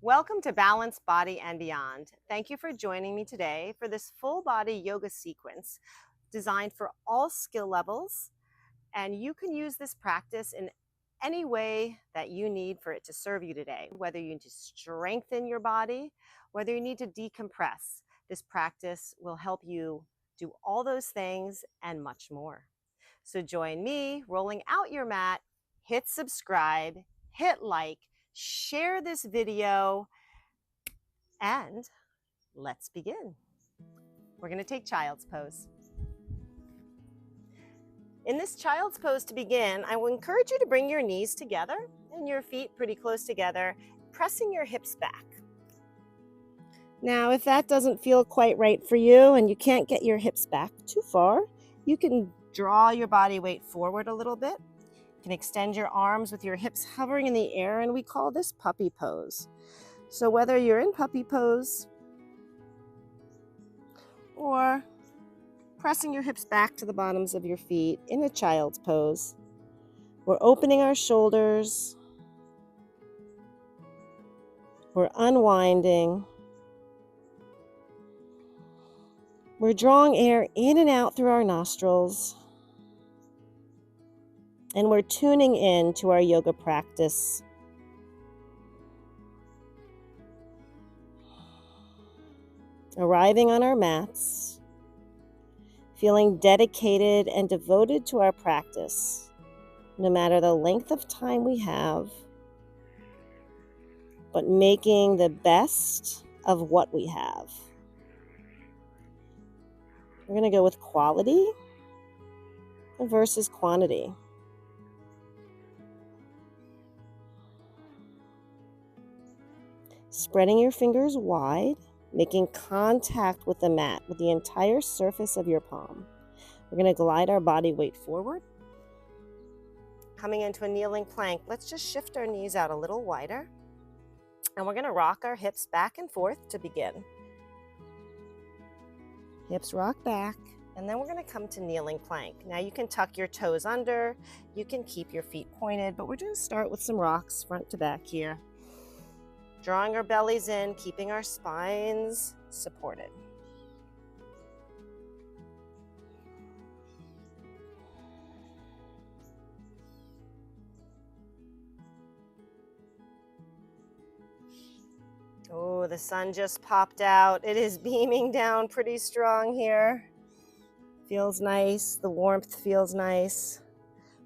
Welcome to Balance Body and Beyond. Thank you for joining me today for this full body yoga sequence designed for all skill levels. And you can use this practice in any way that you need for it to serve you today, whether you need to strengthen your body, whether you need to decompress. This practice will help you do all those things and much more. So join me rolling out your mat, hit subscribe, hit like, share this video, and let's begin. We're going to take child's pose. In this child's pose to begin, I will encourage you to bring your knees together and your feet pretty close together, pressing your hips back. Now, if that doesn't feel quite right for you and you can't get your hips back too far, you can draw your body weight forward a little bit. You can extend your arms with your hips hovering in the air, and we call this puppy pose. So whether you're in puppy pose or pressing your hips back to the bottoms of your feet in a child's pose, we're opening our shoulders, we're unwinding, we're drawing air in and out through our nostrils, and we're tuning in to our yoga practice. Arriving on our mats, feeling dedicated and devoted to our practice, no matter the length of time we have, but making the best of what we have. We're going to go with quality versus quantity. Spreading your fingers wide, making contact with the mat, with the entire surface of your palm. We're going to glide our body weight forward. Coming into a kneeling plank, let's just shift our knees out a little wider. And we're going to rock our hips back and forth to begin. Hips rock back, and then we're going to come to kneeling plank. Now you can tuck your toes under, you can keep your feet pointed, but we're going to start with some rocks front to back here. Drawing our bellies in, keeping our spines supported. Oh, the sun just popped out. It is beaming down pretty strong here. Feels nice. The warmth feels nice.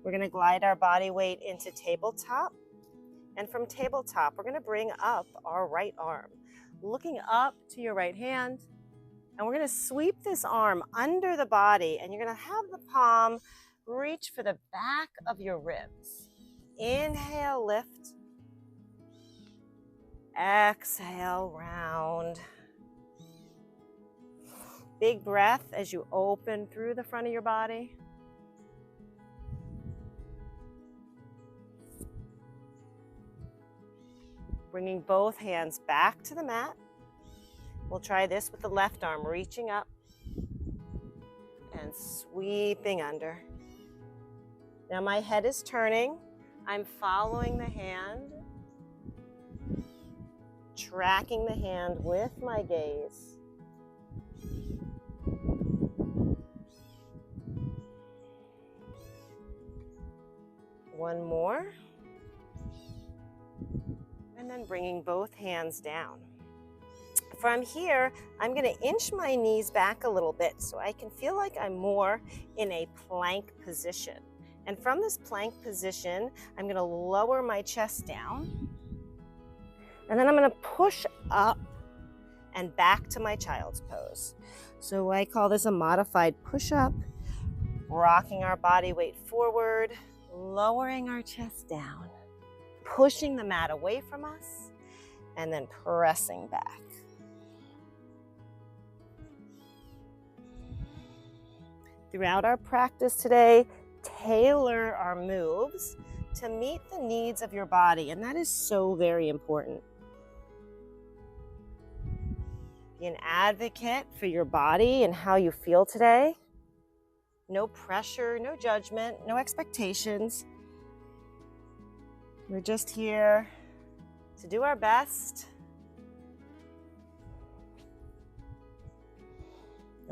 We're going to glide our body weight into tabletop. And from tabletop, we're going to bring up our right arm, looking up to your right hand. And we're going to sweep this arm under the body, and you're going to have the palm reach for the back of your ribs. Inhale, lift. Exhale, round. Big breath as you open through the front of your body. Bringing both hands back to the mat. We'll try this with the left arm, reaching up and sweeping under. Now my head is turning. I'm following the hand, tracking the hand with my gaze. One more. And then bringing both hands down. From here, I'm going to inch my knees back a little bit so I can feel like I'm more in a plank position. And from this plank position, I'm going to lower my chest down. And then I'm going to push up and back to my child's pose. So I call this a modified push-up, rocking our body weight forward, lowering our chest down, pushing the mat away from us, and then pressing back. Throughout our practice today, tailor our moves to meet the needs of your body, and that is so very important. Be an advocate for your body and how you feel today. No pressure, no judgment, no expectations. We're just here to do our best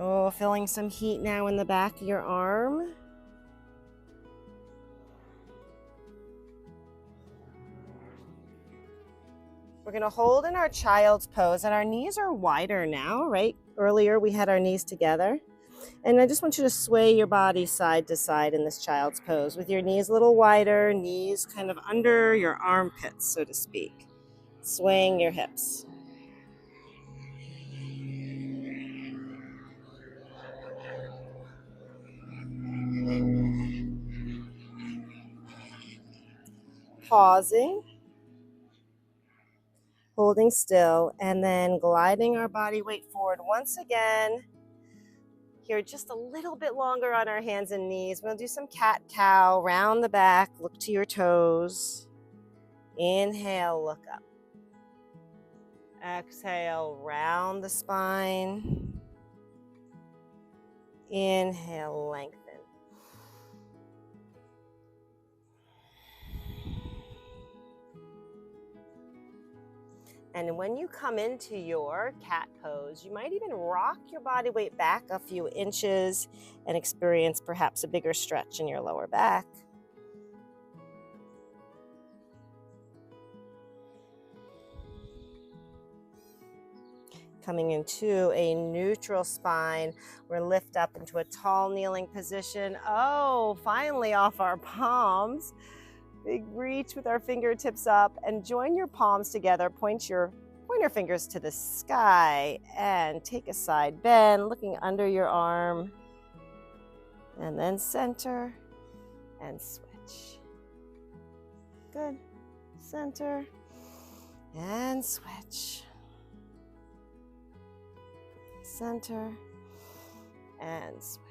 Oh, feeling some heat now in the back of your arm. We're going to hold in our child's pose, and our knees are wider now, right? Earlier we had our knees together. And I just want you to sway your body side to side in this child's pose with your knees a little wider, knees kind of under your armpits, so to speak. Swaying your hips. Pausing, holding still, and then gliding our body weight forward once again. Here, just a little bit longer on our hands and knees. We'll do some cat-cow, round the back, look to your toes. Inhale, look up. Exhale, round the spine. Inhale, lengthen. And when you come into your cat pose, you might even rock your body weight back a few inches and experience perhaps a bigger stretch in your lower back. Coming into a neutral spine, we're lift up into a tall kneeling position. Oh, finally off our palms. Big reach with our fingertips up and join your palms together. Point your fingers to the sky and take a side bend, looking under your arm. And then center and switch. Good. Center and switch. Center and switch.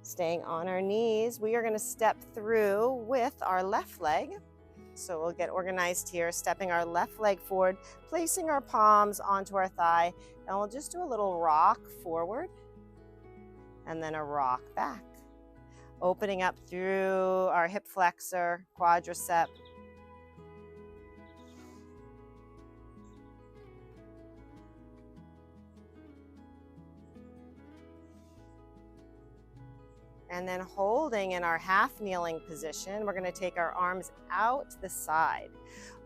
Staying on our knees, we are going to step through with our left leg. So we'll get organized here, stepping our left leg forward, placing our palms onto our thigh, and we'll just do a little rock forward and then a rock back. Opening up through our hip flexor, quadricep. And then holding in our half kneeling position, we're going to take our arms out to the side.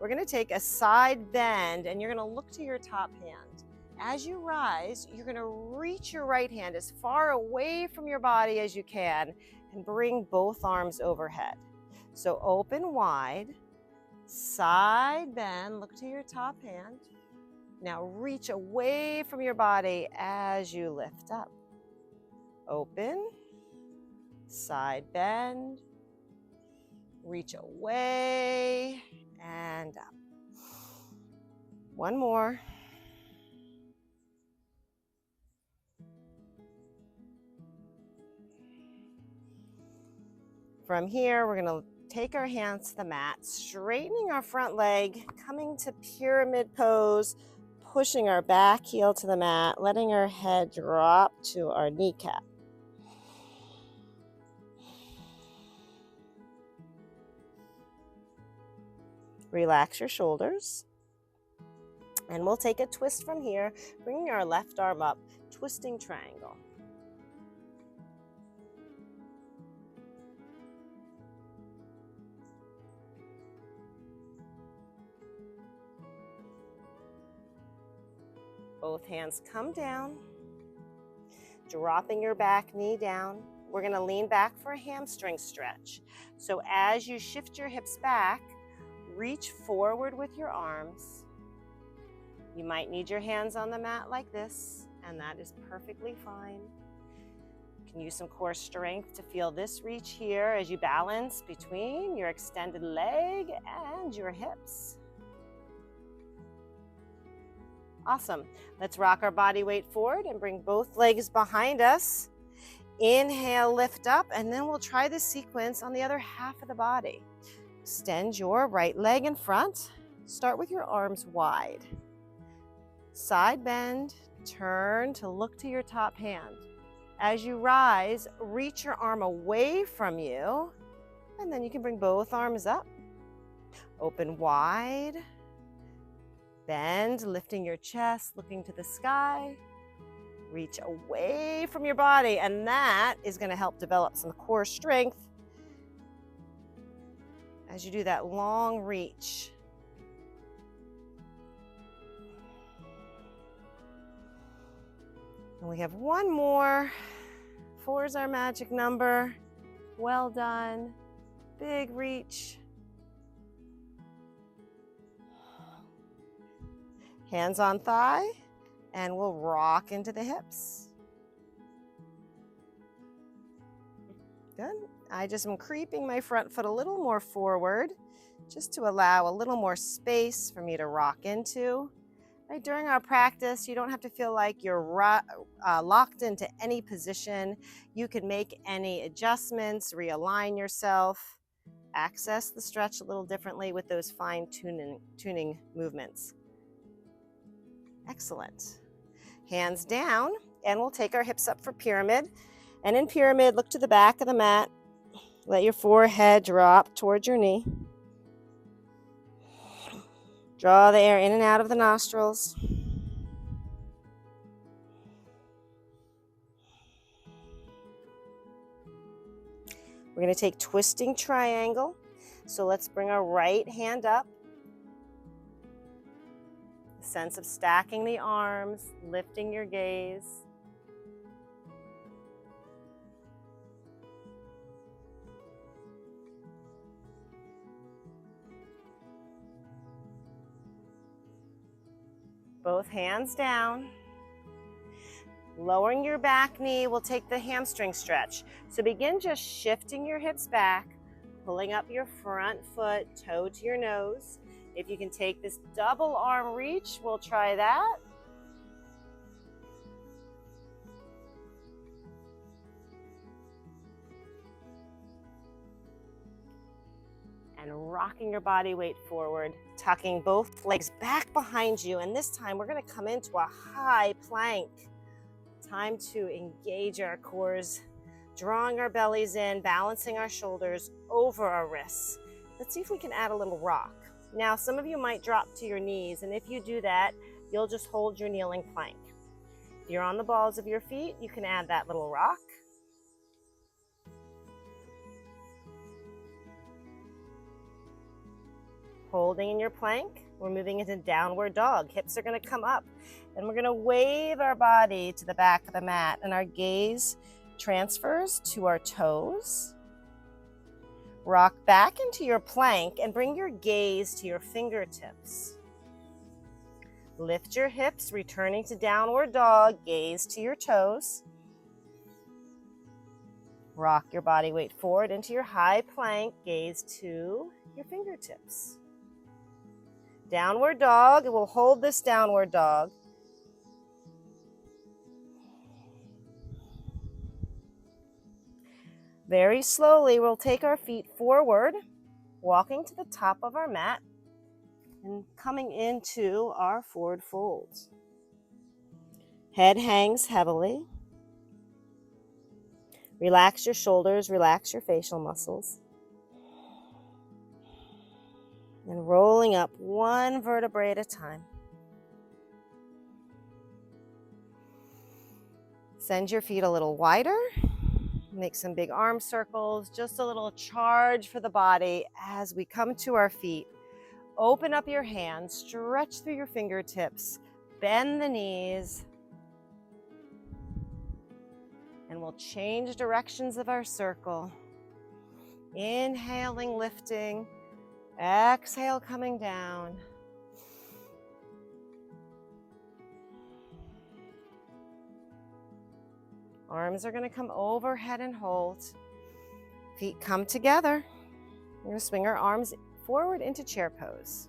We're going to take a side bend and you're going to look to your top hand. As you rise, you're going to reach your right hand as far away from your body as you can and bring both arms overhead. So open wide, side bend, look to your top hand. Now reach away from your body as you lift up. Open. Side bend, reach away and up. One more. From here, we're going to take our hands to the mat, straightening our front leg, coming to pyramid pose, pushing our back heel to the mat, letting our head drop to our kneecap. Relax your shoulders. And we'll take a twist from here, bringing our left arm up, twisting triangle. Both hands come down, dropping your back knee down. We're going to lean back for a hamstring stretch. So as you shift your hips back, reach forward with your arms. You might need your hands on the mat like this, and that is perfectly fine. You can use some core strength to feel this reach here as you balance between your extended leg and your hips. Awesome. Let's rock our body weight forward and bring both legs behind us. Inhale, lift up, and then we'll try this sequence on the other half of the body. Extend your right leg in front. Start with your arms wide. Side bend, turn to look to your top hand. As you rise, reach your arm away from you, and then you can bring both arms up. Open wide. Bend, lifting your chest, looking to the sky. Reach away from your body, and that is going to help develop some core strength as you do that long reach. And we have one more. 4 is our magic number. Well done. Big reach. Hands on thigh, and we'll rock into the hips. Good. I just am creeping my front foot a little more forward, just to allow a little more space for me to rock into. Right, during our practice, you don't have to feel like you're locked into any position. You can make any adjustments, realign yourself, access the stretch a little differently with those fine tuning movements. Excellent. Hands down, and we'll take our hips up for pyramid. And in pyramid, look to the back of the mat. Let your forehead drop towards your knee. Draw the air in and out of the nostrils. We're going to take twisting triangle. So let's bring our right hand up. A sense of stacking the arms, lifting your gaze. Both hands down. Lowering your back knee, we'll take the hamstring stretch. So begin just shifting your hips back, pulling up your front foot, toe to your nose. If you can take this double arm reach, we'll try that. And rocking your body weight forward, tucking both legs back behind you. And this time we're going to come into a high plank. Time to engage our cores, drawing our bellies in, balancing our shoulders over our wrists. Let's see if we can add a little rock. Now, some of you might drop to your knees, and if you do that, you'll just hold your kneeling plank. If you're on the balls of your feet, you can add that little rock. Holding in your plank, we're moving into downward dog. Hips are going to come up, and we're going to wave our body to the back of the mat, and our gaze transfers to our toes. Rock back into your plank and bring your gaze to your fingertips. Lift your hips, returning to downward dog, gaze to your toes. Rock your body weight forward into your high plank, gaze to your fingertips. Downward dog, we'll hold this downward dog. Very slowly, we'll take our feet forward, walking to the top of our mat and coming into our forward folds. Head hangs heavily. Relax your shoulders, relax your facial muscles. And rolling up one vertebrae at a time. Send your feet a little wider. Make some big arm circles, just a little charge for the body as we come to our feet. Open up your hands, stretch through your fingertips, bend the knees, and we'll change directions of our circle. Inhaling, lifting. Exhale, coming down. Arms are going to come overhead and hold. Feet come together. We're going to swing our arms forward into chair pose.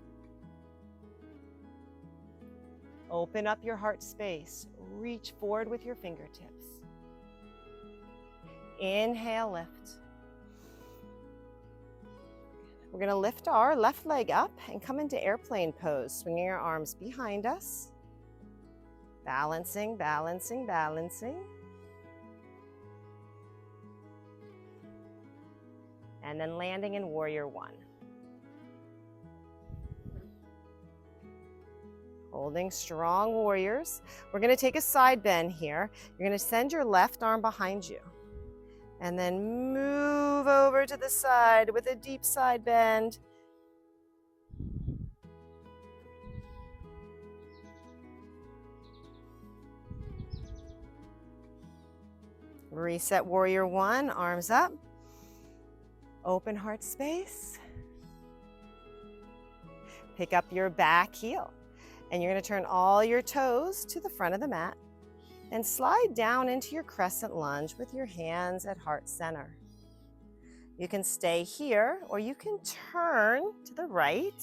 Open up your heart space. Reach forward with your fingertips. Inhale, lift. We're going to lift our left leg up and come into airplane pose, swinging our arms behind us. Balancing, balancing, balancing. And then landing in warrior one. Holding strong warriors. We're going to take a side bend here. You're going to send your left arm behind you and then move over to the side with a deep side bend. Reset warrior one, arms up. Open heart space. Pick up your back heel. And you're going to turn all your toes to the front of the mat and slide down into your crescent lunge with your hands at heart center. You can stay here or you can turn to the right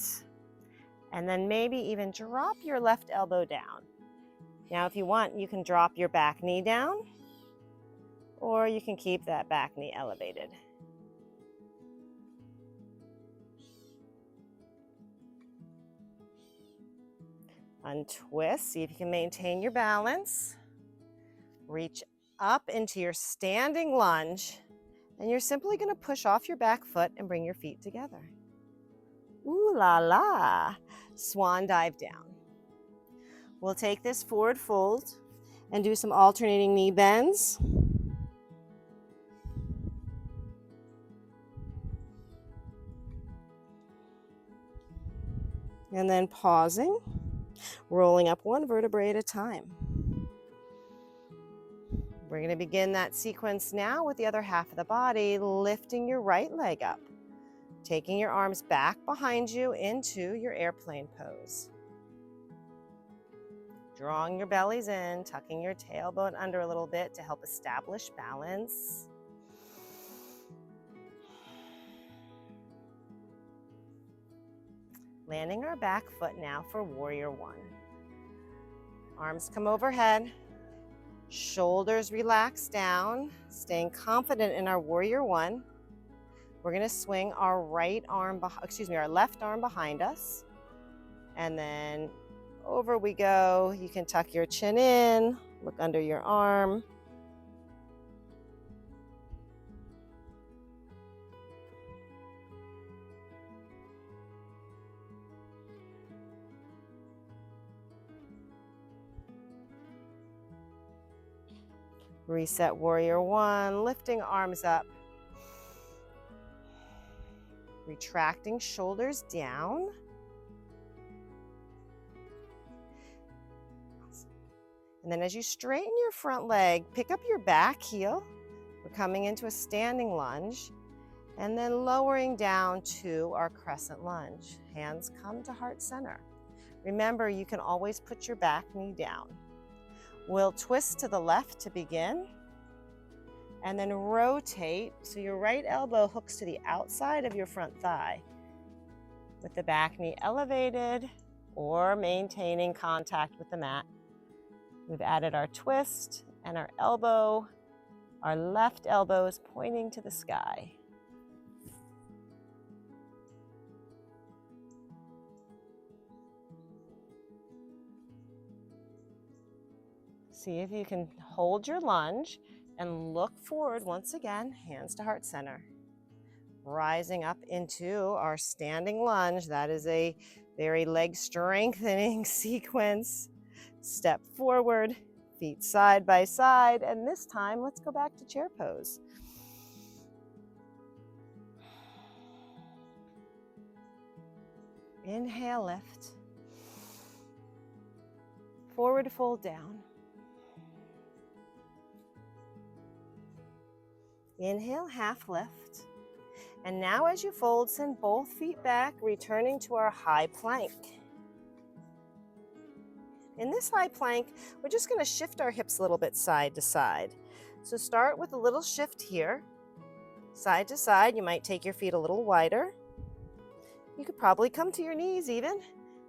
and then maybe even drop your left elbow down. Now, if you want, you can drop your back knee down or you can keep that back knee elevated. Untwist, see if you can maintain your balance. Reach up into your standing lunge, and you're simply going to push off your back foot and bring your feet together. Ooh la la! Swan dive down. We'll take this forward fold and do some alternating knee bends. And then pausing. Rolling up one vertebrae at a time. We're going to begin that sequence now with the other half of the body, lifting your right leg up, taking your arms back behind you into your airplane pose. Drawing your bellies in, tucking your tailbone under a little bit to help establish balance. Landing our back foot now for warrior one. Arms come overhead, shoulders relax down, staying confident in our warrior one. We're going to swing our our left arm behind us. And then over we go. You can tuck your chin in, look under your arm. Reset warrior one, lifting arms up. Retracting shoulders down. And then as you straighten your front leg, pick up your back heel. We're coming into a standing lunge and then lowering down to our crescent lunge. Hands come to heart center. Remember, you can always put your back knee down. We'll twist to the left to begin and then rotate so your right elbow hooks to the outside of your front thigh with the back knee elevated or maintaining contact with the mat. We've added our twist and our elbow. Our left elbow is pointing to the sky. See if you can hold your lunge and look forward once again, hands to heart center. Rising up into our standing lunge. That is a very leg strengthening sequence. Step forward, feet side by side, and this time let's go back to chair pose. Inhale, lift. Forward fold down. Inhale, half lift. And now as you fold, send both feet back, returning to our high plank. In this high plank, we're just going to shift our hips a little bit side to side. So start with a little shift here. Side to side, you might take your feet a little wider. You could probably come to your knees even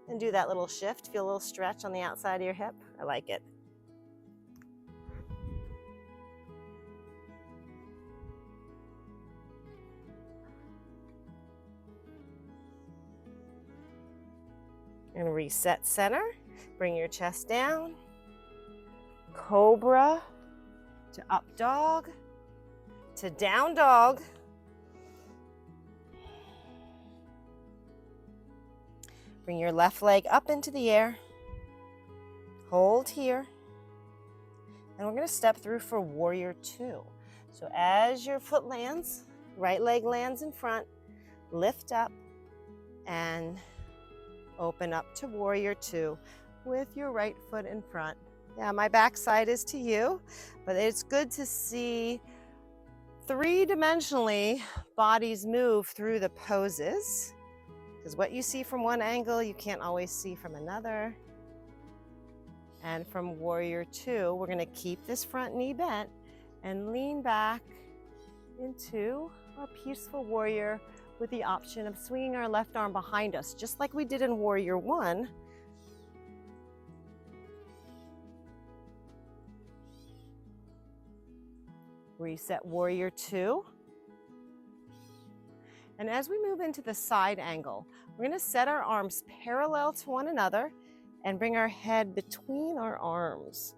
and do that little shift. Feel a little stretch on the outside of your hip. I like it. And reset center. Bring your chest down. Cobra to up dog to down dog. Bring your left leg up into the air. Hold here. And we're going to step through for warrior two. So as your foot lands, right leg lands in front, lift up and open up to warrior two with your right foot in front. Yeah, my back side is to you, but it's good to see three-dimensionally bodies move through the poses, because what you see from one angle, you can't always see from another. And from warrior two, we're gonna keep this front knee bent and lean back into our peaceful warrior with the option of swinging our left arm behind us, just like we did in warrior one. Reset warrior two. And as we move into the side angle, we're gonna set our arms parallel to one another and bring our head between our arms.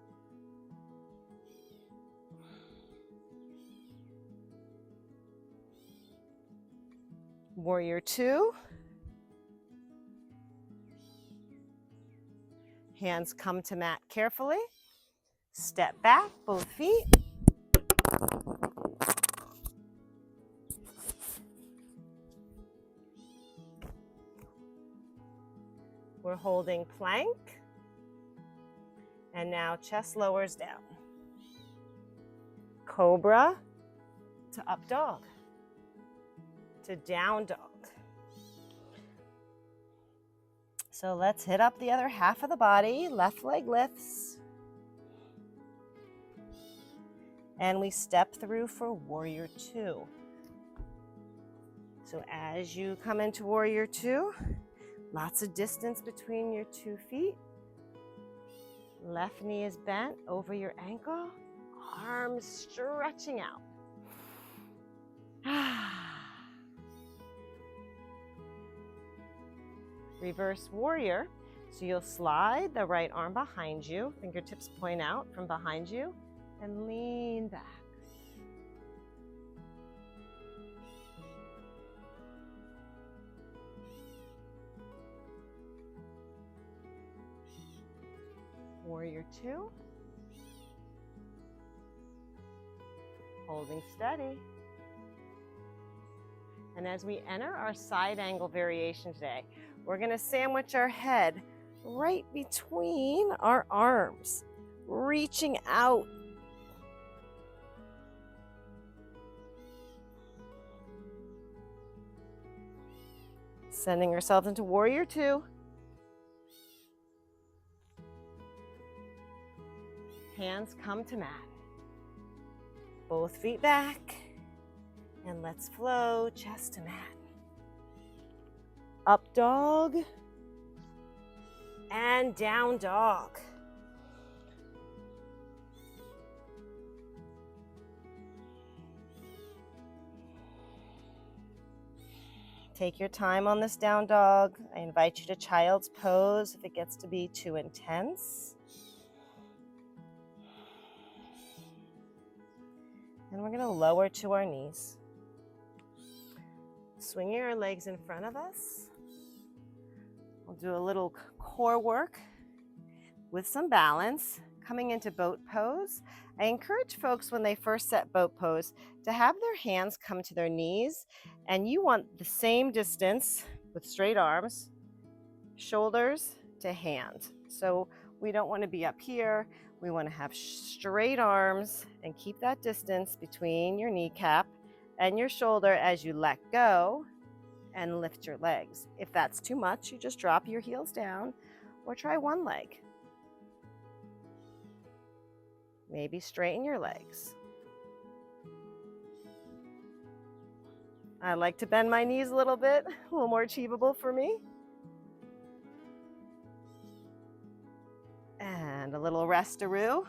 Warrior two. Hands come to mat carefully. Step back, both feet. We're holding plank. And now chest lowers down. Cobra to up dog. To down dog. So let's hit up the other half of the body. Left leg lifts. And we step through for warrior two. So as you come into warrior two, lots of distance between your 2 feet. Left knee is bent over your ankle. Arms stretching out. Reverse warrior. So you'll slide the right arm behind you. Fingertips point out from behind you and lean back. Warrior two. Holding steady. And as we enter our side angle variation today, we're going to sandwich our head right between our arms, reaching out. Sending ourselves into warrior two. Hands come to mat. Both feet back. And let's flow chest to mat. Up dog. And down dog. Take your time on this down dog. I invite you to child's pose if it gets to be too intense. And we're going to lower to our knees. Swinging our legs in front of us. We'll do a little core work with some balance. Coming into boat pose. I encourage folks when they first set boat pose to have their hands come to their knees, and you want the same distance with straight arms, shoulders to hand. So we don't want to be up here. We want to have straight arms and keep that distance between your kneecap and your shoulder as you let go and lift your legs. If that's too much, you just drop your heels down or try one leg. Maybe straighten your legs. I like to bend my knees a little bit, a little more achievable for me. And a little rest-a-roo.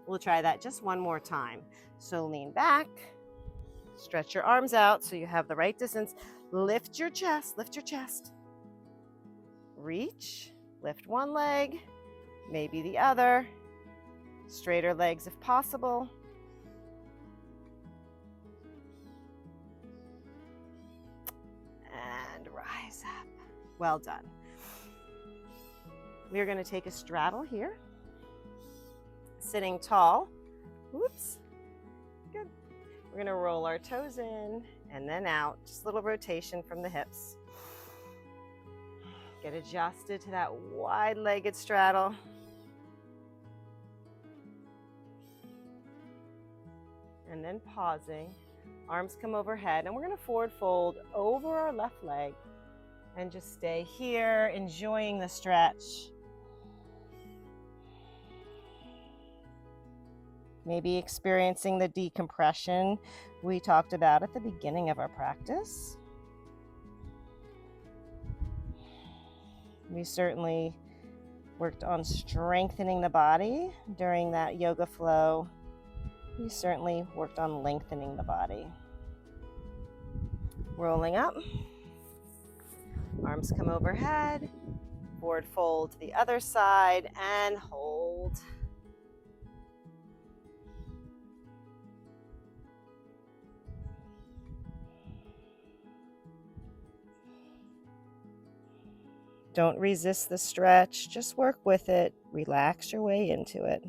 We'll try that just one more time. So lean back, stretch your arms out so you have the right distance. Lift your chest, lift your chest. Reach, lift one leg, maybe the other. Straighter legs if possible. And rise up. Well done. We're going to take a straddle here, sitting tall. Whoops. Good. We're going to roll our toes in and then out. Just a little rotation from the hips. Get adjusted to that wide-legged straddle. And then pausing. Arms come overhead, and we're going to forward fold over our left leg and just stay here, enjoying the stretch. Maybe experiencing the decompression we talked about at the beginning of our practice. We certainly worked on strengthening the body during that yoga flow. We certainly worked on lengthening the body. Rolling up. Arms come overhead. Forward fold to the other side and hold. Don't resist the stretch. Just work with it. Relax your way into it.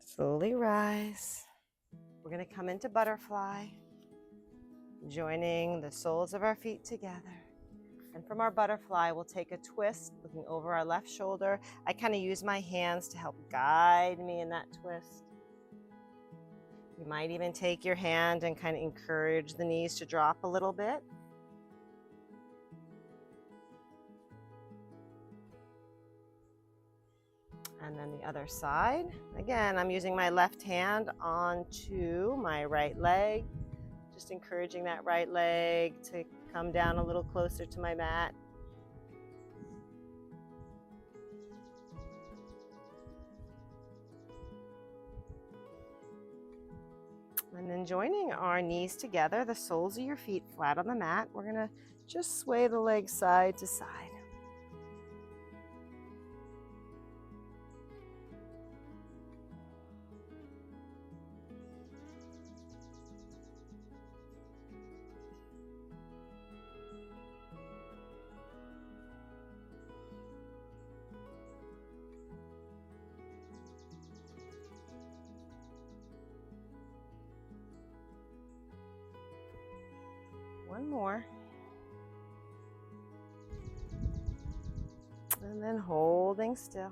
Slowly rise. We're going to come into butterfly, joining the soles of our feet together. And from our butterfly, we'll take a twist, looking over our left shoulder. I kind of use my hands to help guide me in that twist. You might even take your hand and kind of encourage the knees to drop a little bit. And then the other side. Again, I'm using my left hand onto my right leg, just encouraging that right leg to come down a little closer to my mat. And then joining our knees together, the soles of your feet flat on the mat, we're gonna just sway the legs side to side. One more. And then holding still.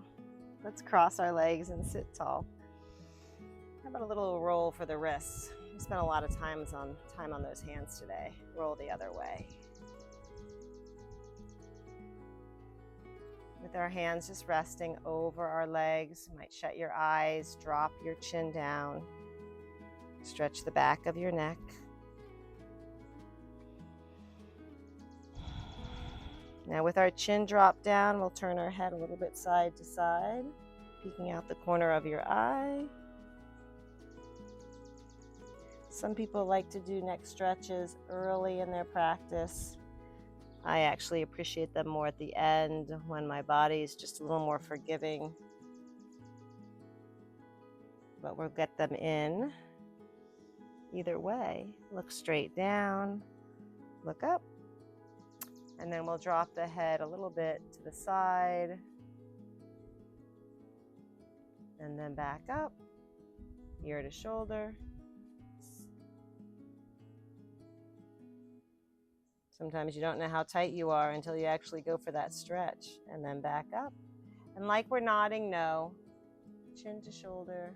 Let's cross our legs and sit tall. How about a little roll for the wrists? We spent a lot of time on those hands today. Roll the other way. With our hands just resting over our legs, you might shut your eyes, drop your chin down, stretch the back of your neck. Now with our chin dropped down, we'll turn our head a little bit side to side, peeking out the corner of your eye. Some people like to do neck stretches early in their practice. I actually appreciate them more at the end when my body is just a little more forgiving. But we'll get them in either way. Look straight down, look up. And then we'll drop the head a little bit to the side. And then back up, ear to shoulder. Sometimes you don't know how tight you are until you actually go for that stretch. And then back up. And like we're nodding no, chin to shoulder.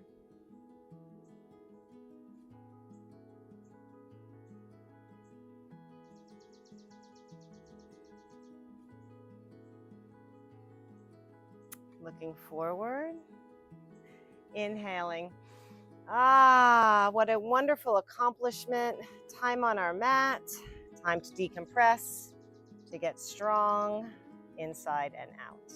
Looking forward, inhaling. What a wonderful accomplishment. Time on our mat, time to decompress, to get strong inside and out.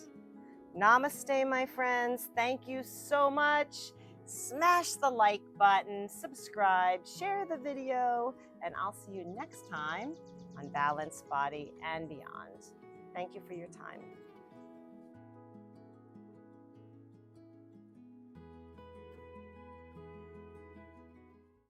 Namaste, my friends. Thank you so much. Smash the like button, subscribe, share the video, and I'll see you next time on Balanced Body and Beyond. Thank you for your time.